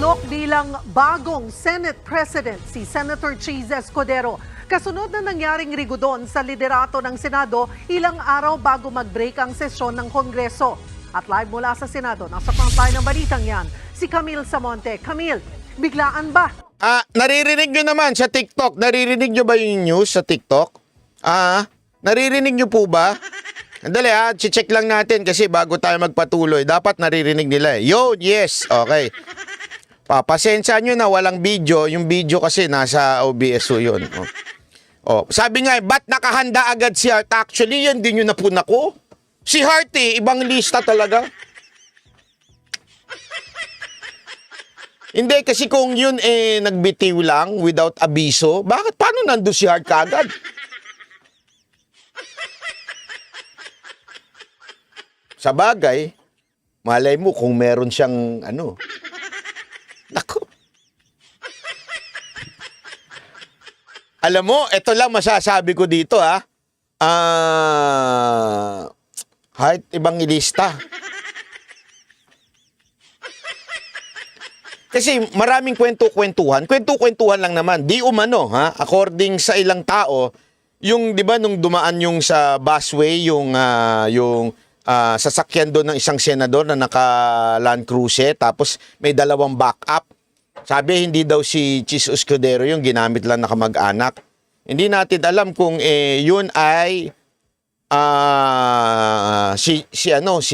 Nalok bilang bagong Senate President si Senator Cheese Escudero. Kasunod na nangyaring rigudon sa liderato ng Senado ilang araw bago mag-break ang sesyon ng Kongreso. At live mula sa Senado, nasa frontline ng balitang yan, si Camille Samonte. Camille, biglaan ba? Naririnig nyo naman sa TikTok. Naririnig nyo ba yung news sa TikTok? Naririnig nyo po ba? Andali check lang natin kasi bago tayo magpatuloy, dapat naririnig nila eh. Yo, yes, okay. Papasensya nyo na walang video. Yung video kasi nasa OBS yun. Sabi nga, ba't nakahanda agad si Hart? Actually, yan din yung napuna ko. Si Hart ibang lista talaga. Hindi, kasi kung yun nagbitiw lang without abiso, bakit? Paano nandun si Hart kaagad? Sa bagay, malay mo kung meron siyang Naku. Alam mo, ito lang masasabi ko dito Hart Evangelista. Kasi maraming kwento-kwentuhan. Kwento-kwentuhan lang naman. Di umano, according sa ilang tao, yung 'di ba nung dumaan yung sa busway, yung sasakyan doon ng isang senador na naka-Land Cruiser tapos may dalawang backup. Sabi hindi daw si Cheese Escudero yung ginamit lang na kamag-anak. Hindi natin alam kung yun ay si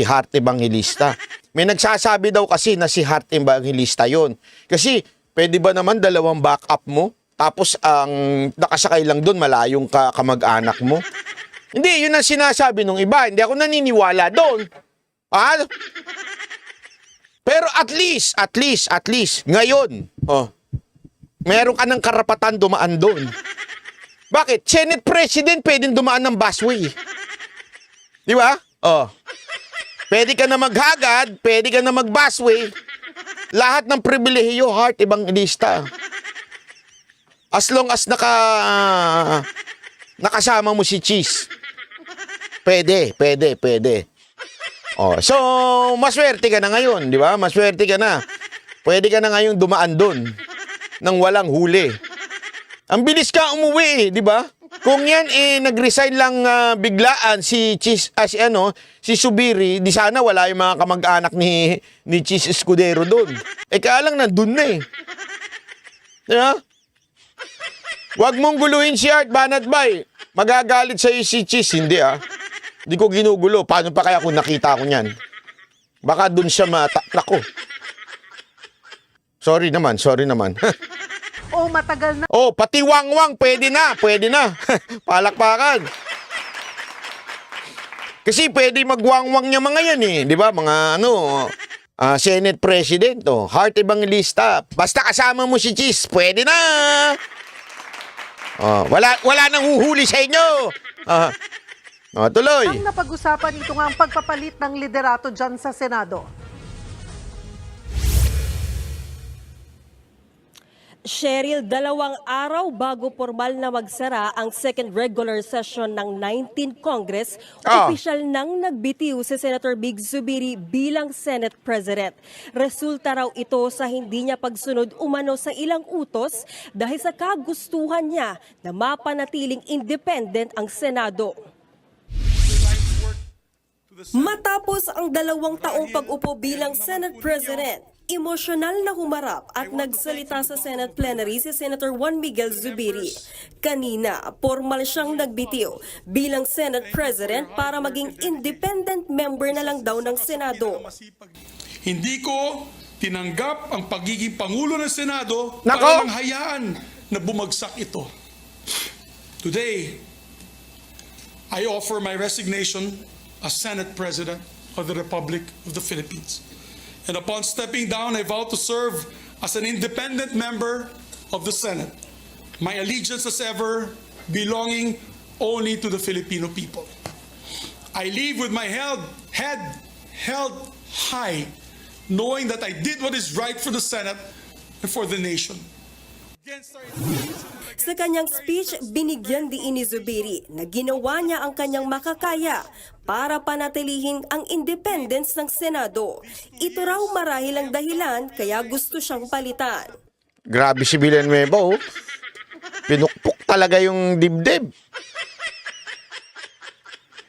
Hart Evangelista. May nagsasabi daw kasi na si Hart Evangelista yun. Kasi pwede ba naman dalawang backup mo tapos ang nakasakay lang doon malayong kamag-anak mo? Hindi, yun ang sinasabi nung iba. Hindi ako naniniwala doon. Pero at least, ngayon, meron ka ng karapatan dumaan doon. Bakit? Senate President pwedeng dumaan ng busway. Di ba? Pwede ka na maghagad, pwede ka na mag-busway. Lahat ng pribilehiyo, Hart Evangelista. As long as nakasama mo si Cheese. Pwede. So, maswerte ka na ngayon, di ba? Maswerte ka na. Pwede ka na ngayon dumaan doon nang walang huli. Ang bilis ka umuwi, di ba? Kung yan nag-resign lang biglaan si Cheese, si Subiri, di sana wala yung mga kamag-anak ni Cheese Escudero doon. Kaya lang nandun na Di ba? Huwag mong guluhin si Hart, Banatbay. Magagalit sa'yo si Cheese, hindi Hindi ko ginugulo. Paano pa kaya kung nakita ko niyan? Baka dun siya Nako. Sorry naman. Matagal na. Pati wangwang, pwede na. Palakpakan. Kasi pwede magwangwang niya mga yan di ba? Mga Senate President, Hart Evangelista. Basta kasama mo si Cheese, pwede na. Wala nang huhuli sa inyo. Tuloy. Ang napag-usapan ito nga ang pagpapalit ng liderato dyan sa Senado. Cheryl, 2 araw bago formal na magsara ang second regular session ng 19th Congress, opisyal nang nagbitiw si Senator Big Zubiri bilang Senate President. Resulta raw ito sa hindi niya pagsunod umano sa ilang utos dahil sa kagustuhan niya na mapanatiling independent ang Senado. Matapos ang 2 taong pag-upo bilang Senate President, emosyonal na humarap at nagsalita sa Senate plenary si Senator Juan Miguel Zubiri. Kanina, formal siyang nagbitiw bilang Senate President para maging independent member na lang daw ng Senado. Hindi ko tinanggap ang pagiging Pangulo ng Senado Nako! para lang hayaan na bumagsak ito. Today, I offer my resignation as Senate President of the Republic of the Philippines. And upon stepping down, I vow to serve as an independent member of the Senate. My allegiance as ever belonging only to the Filipino people. I leave with my head held high, knowing that I did what is right for the Senate and for the nation. against our independence. Sa kanyang speech, binigyan din ni Zubiri na ginawa niya ang kanyang makakaya para panatilihin ang independence ng Senado. Ito raw marahil ang dahilan kaya gusto siyang palitan. Grabe si Villanueva, oh. Pinukpok talaga yung dibdib.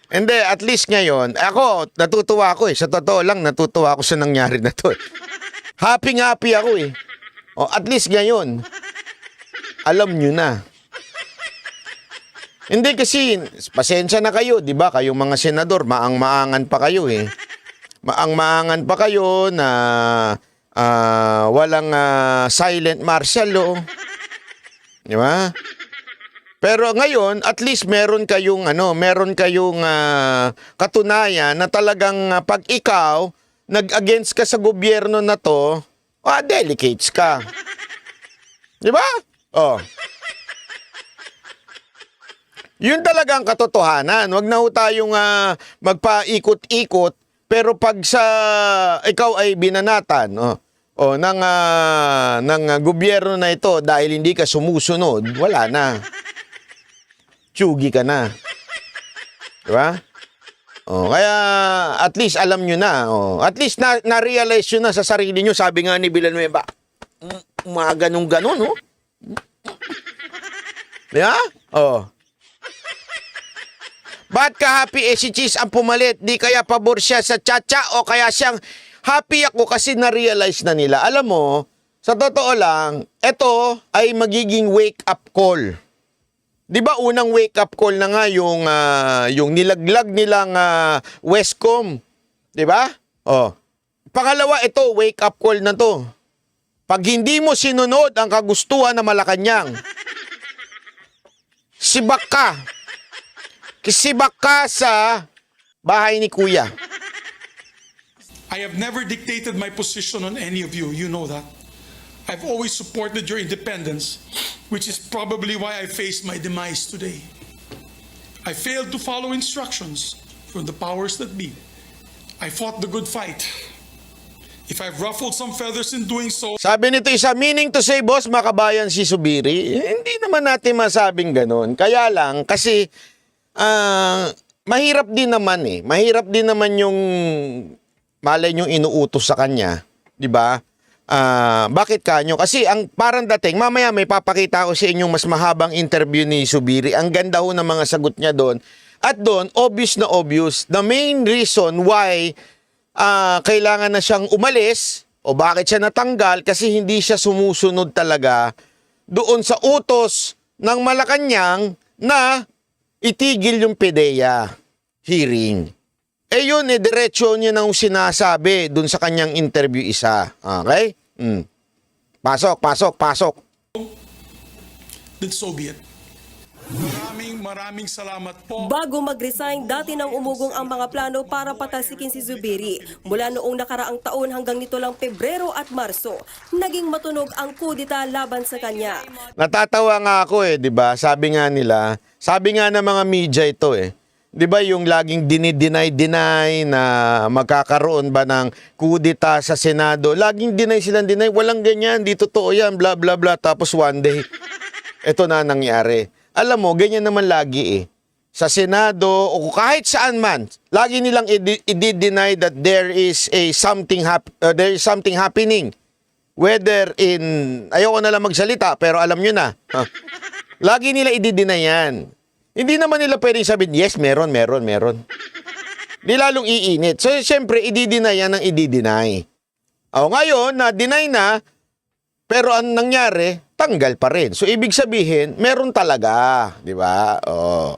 Hindi, at least ngayon, ako, natutuwa ako eh. Sa totoo lang, natutuwa ako sa nangyari na to. Happy ako eh. O, at least ngayon, alam nyo na. Hindi kasi, pasensya na kayo, di ba? Kayong mga senador, maang-maangan pa kayo eh. Maang-maangan pa kayo na walang silent martial law. Di ba? Pero ngayon, at least meron kayong katunayan na talagang pag ikaw nag-against ka sa gobyerno na to, delicates ka. 'Di ba? Oh. Yun talagang katotohanan. Huwag na ho tayong magpaikot-ikot, pero pag ikaw ay binanatan, ng gobyerno na ito dahil hindi ka sumusunod, wala na. Tsugi ka na. Diba? Kaya at least alam nyo na. At least na-realize nyo na sa sarili nyo. Sabi nga ni Villanueva, mga ganun-ganun, oh. Diba? Ba't ka happy si Cheese ang pumalit? Di kaya pabor siya sa Chacha o kaya siyang happy ako kasi na-realize na nila. Alam mo, sa totoo lang, ito ay magiging wake-up call. Di ba unang wake-up call na nga yung nilaglag nilang Westcom? Di ba? Pangalawa, ito, wake-up call na to. Pag hindi mo sinunod ang kagustuhan ng Malacanang, sibak ka. Kisibak ka sa bahay ni Kuya. I have never dictated my position on any of you. You know that. I've always supported your independence, which is probably why I face my demise today. I failed to follow instructions from the powers that be. I fought the good fight. If I've ruffled some feathers in doing so, Sabi nito isa, meaning to say, boss, makabayan si Zubiri. Hindi naman natin masabing ganun. Kaya lang, kasi mahirap din naman eh. Mahirap din naman yung malay niyong inuutos sa kanya. Di ba? Bakit kanyo? Kasi ang parang dating, mamaya may papakita ko sa inyong mas mahabang interview ni Zubiri. Ang ganda ho ng mga sagot niya doon. At doon, obvious na obvious, the main reason why kailangan na siyang umalis o bakit siya natanggal kasi hindi siya sumusunod talaga doon sa utos ng Malacanang na itigil yung PDEA hearing. Yun, diretso niya nang sinasabi doon sa kanyang interview isa. Okay? Pasok. then so be it. Maraming salamat po. Bago mag-resign, dati nang umugong ang mga plano para patasikin si Zubiri. Mula noong nakaraang taon hanggang nito lang Pebrero at Marso, naging matunog ang kudita laban sa kanya. Natatawa nga ako eh, 'di ba? Sabi nga ng mga media ito eh. 'Di ba yung laging dinideny na magkakaroon ba ng kudita sa Senado? Laging deny, walang ganyan, di totoo 'yan, bla bla bla, tapos one day ito na nangyari. Alam mo, ganyan naman lagi eh. Sa Senado o kahit saan man, lagi nilang i-deny that there is something happening. Whether in, ayoko na lang magsalita, pero alam nyo na. Lagi nila i-deny yan. Hindi naman nila pwedeng sabihin, yes, meron. Di lalong iinit. So, siyempre, i-deny yan ng i-deny. Ngayon, na-deny na, pero ang nangyari, tanggal pa rin. So, ibig sabihin, meron talaga. Di ba?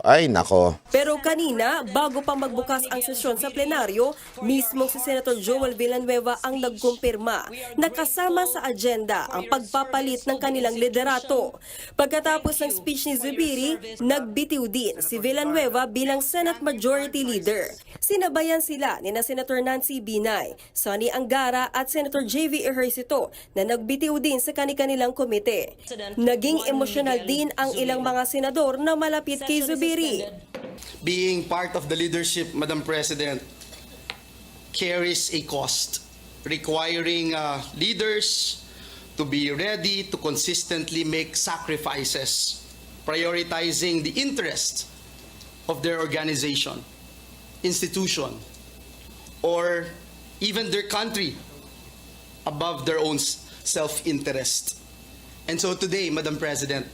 Ay, nako. Pero kanina, bago pa magbukas ang sesyon sa plenaryo, mismo si Senator Joel Villanueva ang nagkumpirma na kasama sa agenda ang pagpapalit ng kanilang liderato. Pagkatapos ng speech ni Zubiri, nagbitiw din si Villanueva bilang Senate Majority Leader. Sinabayan sila ni na Senator Nancy Binay, Sonny Angara at Senator J.V. Ejercito na nagbitiw din sa kanilang komite. Naging emosyonal din ang ilang mga senador na malapit kay Zubiri. Being part of the leadership, Madam President, carries a cost, requiring leaders to be ready to consistently make sacrifices, prioritizing the interests of their organization, institution, or even their country above their own self-interest. And so today, Madam President,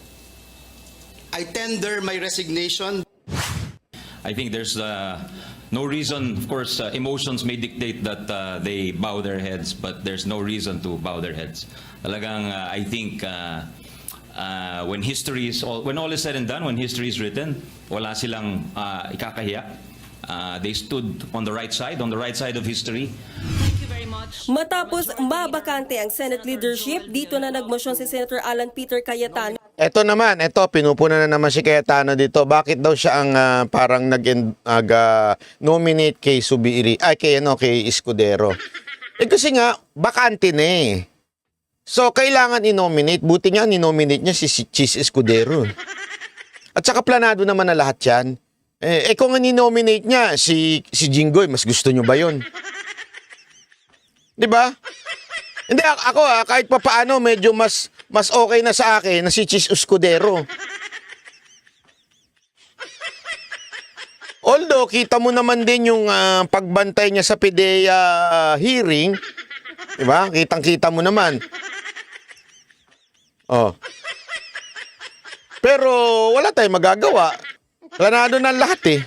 I tender my resignation. I think there's no reason, of course, emotions may dictate that they bow their heads, but there's no reason to bow their heads. Talagang, I think, when all is said and done, when history is written, wala silang ikakahiya. They stood on the right side of history. Matapos mabakante ang Senate leadership, dito na nagmosyon si Senator Alan Peter Cayetano. Ito naman, pinupuna na naman si Cayetano dito. Bakit daw siya ang parang nag-nominate kay Zubiri, kay Escudero? Kasi nga, bakante na eh. So, kailangan i-nominate. Buti nga, ni-nominate niya si Chis Escudero. At saka planado naman na lahat yan. Kung ni-nominate niya si Jinggoy, mas gusto nyo ba yun? Di ba? Hindi, ako kahit papaano, medyo mas okay na sa akin na si Chis Escudero. Although, kita mo naman din yung pagbantay niya sa PDEA hearing. Di ba? Kitang-kita mo naman. Oh. Pero wala tayong magagawa. Planado na lahat eh.